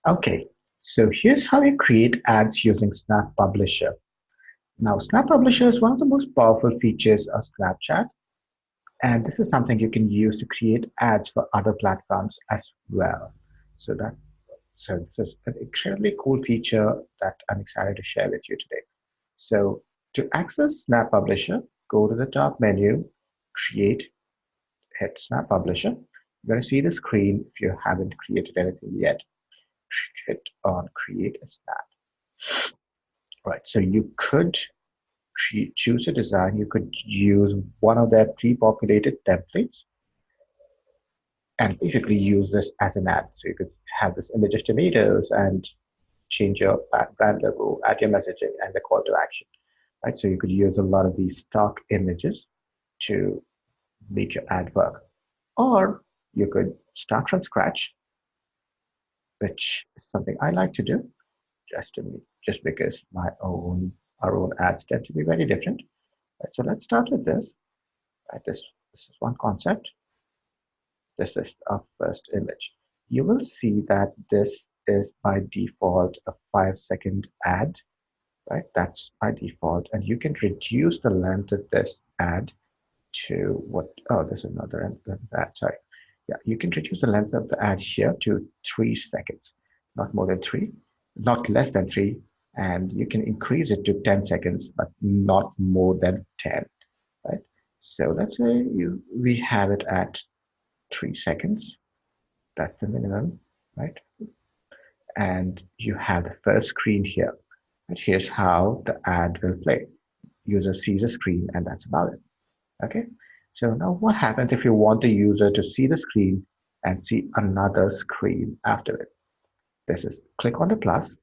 Okay, so here's how you create ads using Snap Publisher. Now, Snap Publisher is one of the most powerful features of Snapchat, and this is something you can use to create ads for other platforms as well. So that so this is an incredibly cool feature that I'm excited to share with you today. So to access Snap Publisher, go to the top menu, create, hit Snap Publisher. You're going to see the screen if you haven't created anything yet. Hit on Create a Snap. Right, so you could choose a design. You could use one of their pre-populated templates and basically use this as an ad. So you could have this image of tomatoes and change your brand logo, add your messaging, and the call to action. Right, so you could use a lot of these stock images to make your ad work, or you could start from scratch, which is something I like to do, just because our own ads tend to be very different. Right, so let's start with this. Right, this is one concept. This is our first image. You will see that this is by default a 5-second ad, right? That's by default, and you can reduce the length of this ad to what? Oh, there's another end than that. Sorry. Yeah, you can reduce the length of the ad here to 3 seconds, not more than three, not less than three, and you can increase it to 10 seconds, but not more than 10, right? So let's say we have it at 3 seconds. That's the minimum, right? And you have the first screen here. And here's how the ad will play. User sees a screen and that's about it. Okay. So now what happens if you want the user to see the screen and see another screen after it? This is click on the plus.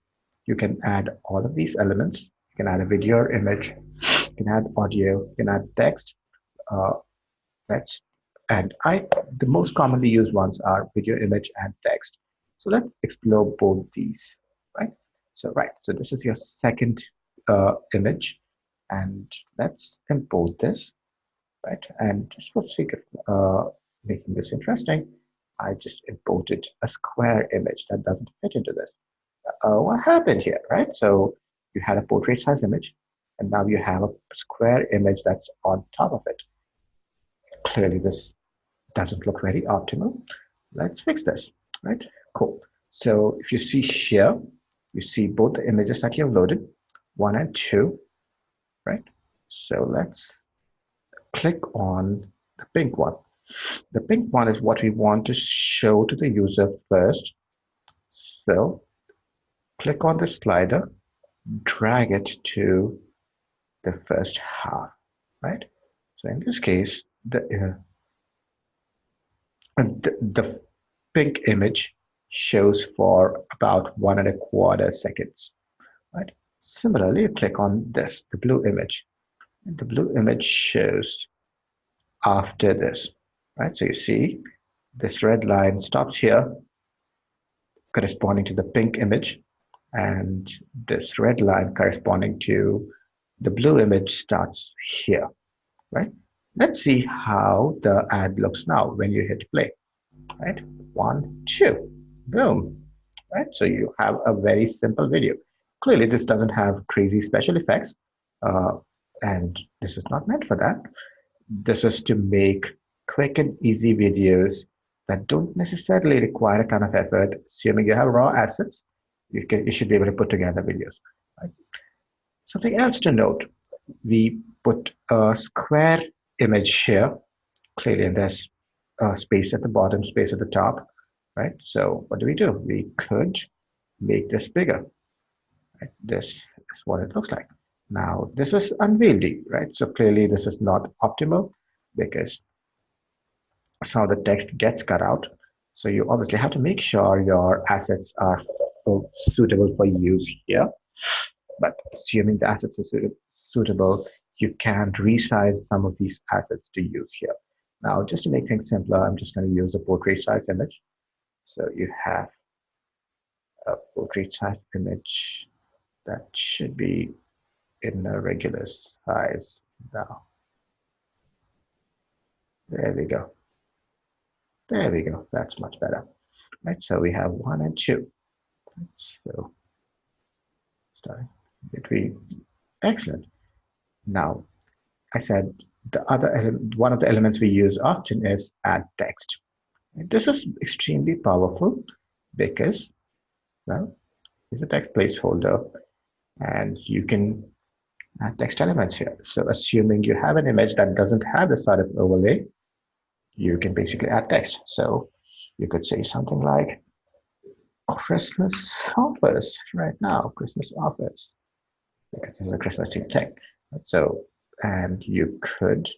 You can add all of these elements. You can add a video or image. You can add audio. You can add text. Uh, Let's and I the most commonly used ones are video, image, and text. So let's explore both these, right? So this is your second image, and let's import this, right? And just for sake of making this interesting, I just imported a square image that doesn't fit into this. What happened here, right? So you had a portrait size image, and now you have a square image that's on top of it. Clearly, this doesn't look very optimal. Let's fix this, right? Cool. So if you see here, you see both the images that you've loaded, 1 and 2, right? So let's click on the pink one. The pink one is what we want to show to the user first. So click on the slider, drag it to the first half, right? So in this case, the pink image shows for about 1.25 seconds, right? Similarly, you click on this, the blue image, and the blue image shows after this, right? So you see this red line stops here, corresponding to the pink image, and this red line corresponding to the blue image starts here, right? Let's see how the ad looks now when you hit play, right? 1, 2, boom, right? So you have a very simple video. Clearly, this doesn't have crazy special effects, uh, and this is not meant for that. This is to make quick and easy videos that don't necessarily require a ton of effort. Assuming you have raw assets, you should be able to put together videos. Right? Something else to note: we put a square image here. Clearly, and there's space at the bottom, space at the top, right? So what do? We could make this bigger. Right? This is what it looks like. Now, this is unwieldy, right? So clearly this is not optimal because some of the text gets cut out. So you obviously have to make sure your assets are suitable for use here. But assuming the assets are suitable, you can resize some of these assets to use here. Now, just to make things simpler, I'm just going to use a portrait size image. So you have a portrait size image that should be in a regular size now. There we go. There we go. That's much better. Right. So we have 1 and 2. So starting between. Excellent. Now, I said one of the elements we use often is add text. This is extremely powerful because, well, it's a text placeholder and you can add text elements here. So assuming you have an image that doesn't have this sort of overlay, you can basically add text. So you could say something like Christmas offers right now, Christmas offers, because it's a Christmas tree thing. So, and you could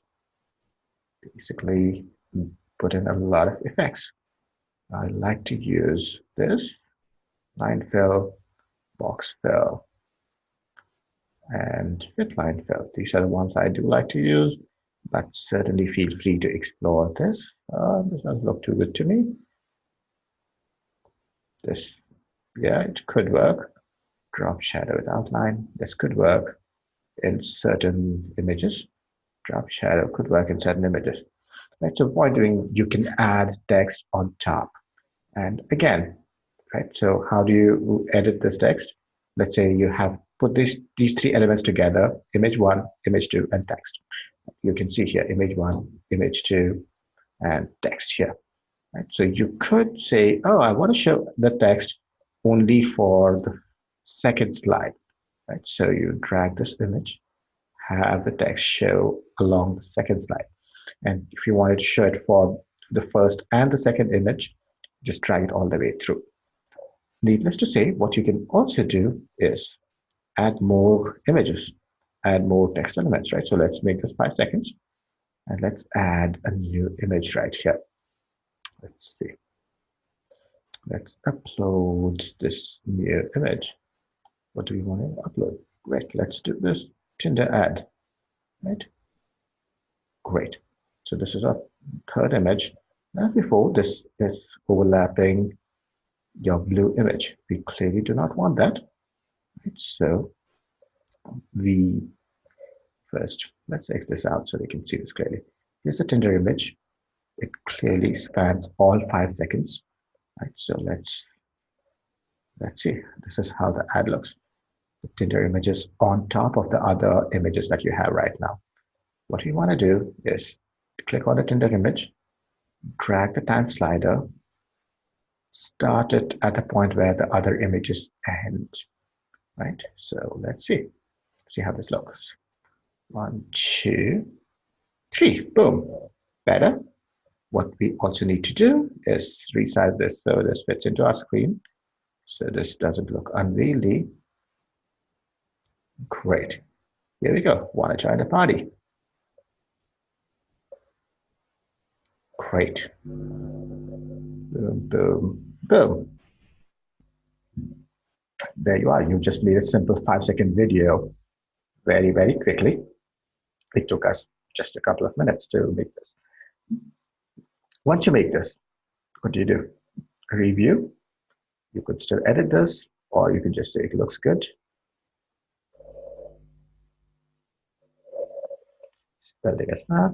basically put in a lot of effects. I like to use this line fill, box fill, and fit line fill. These are the ones I do like to use, but certainly feel free to explore this. This doesn't look too good to me. This, yeah, it could work. Drop shadow with outline. This could work in certain images. Drop shadow could work in certain images. Right, so what doing, you can add text on top. And again, right, so how do you edit this text? Let's say you have put these three elements together, image one, image two, and text. You can see here, image one, image two, and text here. Right? So you could say, oh, I want to show the text only for the second slide. Right? So you drag this image, have the text show along the second slide. And if you wanted to show it for the first and the second image, just drag it all the way through. Needless to say, what you can also do is add more images, add more text elements, right? So let's make this 5 seconds and let's add a new image right here. Let's see. Let's upload this new image. What do we want to upload? Great, let's do this Tinder ad, right? Great. So this is our third image. As before, this is overlapping your blue image. We clearly do not want that. Right? So we first, let's X this out so we can see this clearly. Here's the Tinder image. It clearly spans all 5 seconds. Right? So let's see. This is how the ad looks. The Tinder image is on top of the other images that you have right now. What you want to do is click on the Tinder image, drag the time slider, start it at the point where the other images end. Right? So let's see how this looks. 1, 2, 3, boom. Better. What we also need to do is resize this so this fits into our screen. So this doesn't look unwieldy. Great. Here we go. Want to join the party? Great. Boom, boom, boom. There you are. You just made a simple 5-second video very, very quickly. It took us just a couple of minutes to make this. Once you make this, what do? Review. You could still edit this, or you could just say it looks good. Building a snap.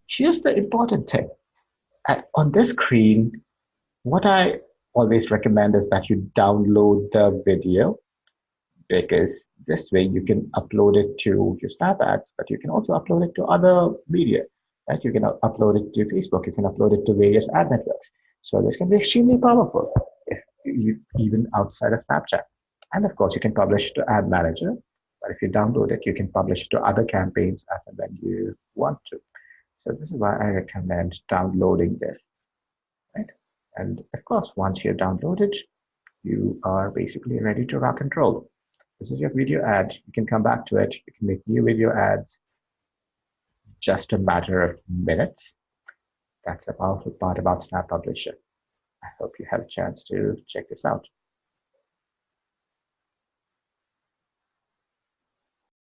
Here's the important thing. On this screen, what I always recommend is that you download the video, because this way you can upload it to your Snap ads, but you can also upload it to other media. Right? You can upload it to Facebook, you can upload it to various ad networks. So this can be extremely powerful, if you, even outside of Snapchat. And of course, you can publish to Ad Manager, but if you download it, you can publish it to other campaigns as and when you want to. So this is why I recommend downloading this. Right? And of course, once you're downloaded, you are basically ready to rock and roll. This is your video ad. You can come back to it. You can make new video ads. Just a matter of minutes. That's the powerful part about Snap Publisher. I hope you have a chance to check this out.